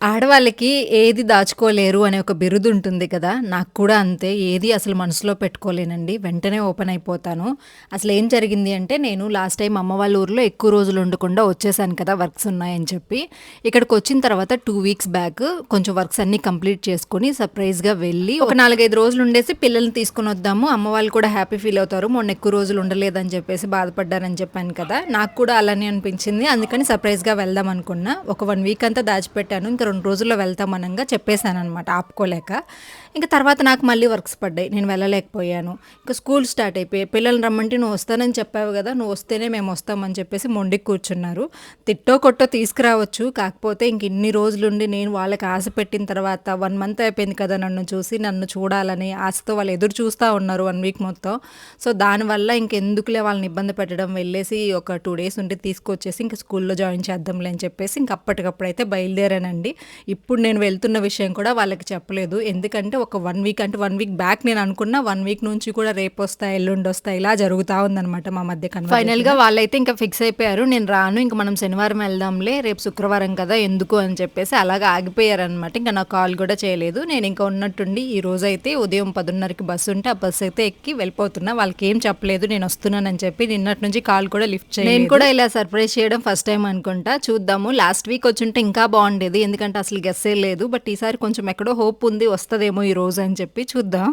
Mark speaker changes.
Speaker 1: ఆడవాళ్ళకి ఏది దాచుకోలేరు అనే ఒక బిరుదుంటుంది కదా! నాకు కూడా అంతే. ఏది అసలు మనసులో పెట్టుకోలేనండి. వెంటనే ఓపెన్ అయిపోతాను. అసలేం జరిగింది అంటే, నేను లాస్ట్ టైమ్ అమ్మ వాళ్ళ ఊర్లో ఎక్కువ రోజులు ఉండకుండా వచ్చేసాను కదా! వర్క్స్ ఉన్నాయని చెప్పి. ఇక్కడికొచ్చిన తర్వాత 2 వీక్స్ బ్యాక్ కొంచెం వర్క్స్ అన్నీ కంప్లీట్ చేసుకొని సర్ప్రైజ్‌గా వెళ్ళి ఒక 4, 5 రోజులు ఉండేసి పిల్లల్ని తీసుకొనొద్దాము. అమ్మ వాళ్ళు కూడా హ్యాపీ ఫీల్ అవుతారు. మొన్న ఎక్కువ రోజులు ఉండలేదని చెప్పేసి బాధపడ్డారని చెప్పాను కదా! నాకు కూడా అలానే అనిపించింది. అందుకని సర్ప్రైజ్‌గా వెళ్దాం అనుకున్నా. ఒక 1 వీక్ అంతా దాచిపెట్టాను. ఇంక 2 రోజుల్లో వెళ్తాం అనంగా చెప్పేసాననమాట ఆపుకోలేక. ఇంక తర్వాత నాకు మళ్ళీ వర్క్స్ పడ్డాయి. నేను వెళ్ళలేకపోయాను. ఇంక స్కూల్ స్టార్ట్ అయిపోయాయి. పిల్లల్ని రమ్మంటే "నువ్వు వస్తానని చెప్పావు గదా! నువ్వు వస్తేనే మేము వస్తామని" చెప్పేసి మొండికి కూర్చున్నారు. తిట్టో కొట్టో తీసుకురావచ్చు. కాకపోతే ఇంక ఇన్ని రోజులుండి నేను వాళ్ళకి ఆశ పెట్టిన తర్వాత 1 మంత్ అయిపోయింది కదా! నన్ను చూసి, నన్ను చూడాలని ఆశతో వాళ్ళు ఎదురు చూస్తా ఉన్నారు 1 వీక్ మొత్తం. సో, దానివల్ల ఇంకెందుకులే వాళ్ళని ఇబ్బంది పెట్టడం, వెళ్ళేసి ఒక 2 డేస్ ఉండి తీసుకొచ్చేసి ఇంక స్కూల్‌లో జాయిన్ చేద్దాంలే అని చెప్పేసి ఇంక అప్పటికప్పుడైతే బయలుదేరానండి. ఇప్పుడు నేను వెళ్తున్న విషయం కూడా వాళ్ళకి చెప్పలేదు. ఎందుకంటే ఒక 1 వీక్ అంటే 1 వీక్ బ్యాక్ నేను అనుకున్న 1 వీక్ నుంచి కూడా రేపొస్తా, ఎల్లుండొస్తా ఇలా జరుగుతా ఉందనమాట మా మధ్య కన్వర్జేషన్. ఫైనల్‌గా వాళ్ళైతే ఇంక ఫిక్స్ అయిపోయారు. నేను రాను. ఇంక మనం శనివారం వెళ్దాంలే. రేపు శుక్రవారం కదా! ఎందుకు అని చెప్పేసి అలాగా ఆగిపోయారనమాట. ఇంక నాకు కాల్ కూడా చేయలేదు. నేను ఇంకా ఉన్నట్టుండి ఈ రోజైతే ఉదయం 10:30కి బస్సు ఉంటే ఆ బస్సు అయితే ఎక్కి వెళ్ళిపోతున్నా. వాళ్ళకేం చెప్పలేదు నేనొస్తున్నానని చెప్పి. నిన్నటి నుంచి కాల్ కూడా లిఫ్ట్ చేయలేదు. నేను కూడా ఇలా సర్ప్రైజ్ చేయడం ఫస్ట్ టైమ్ అనుకుంటా. చూద్దాము. లాస్ట్ వీక్ వచ్చుంటే ఇంకా బావుండేది. ఎందుకంటే అసలు గెస్సే లేదు. బట్ ఈసారి కొంచెం ఎక్కడో హోప్ ఉంది వస్తదేమో ఈ రోజు అని చెప్పి చూద్దాం.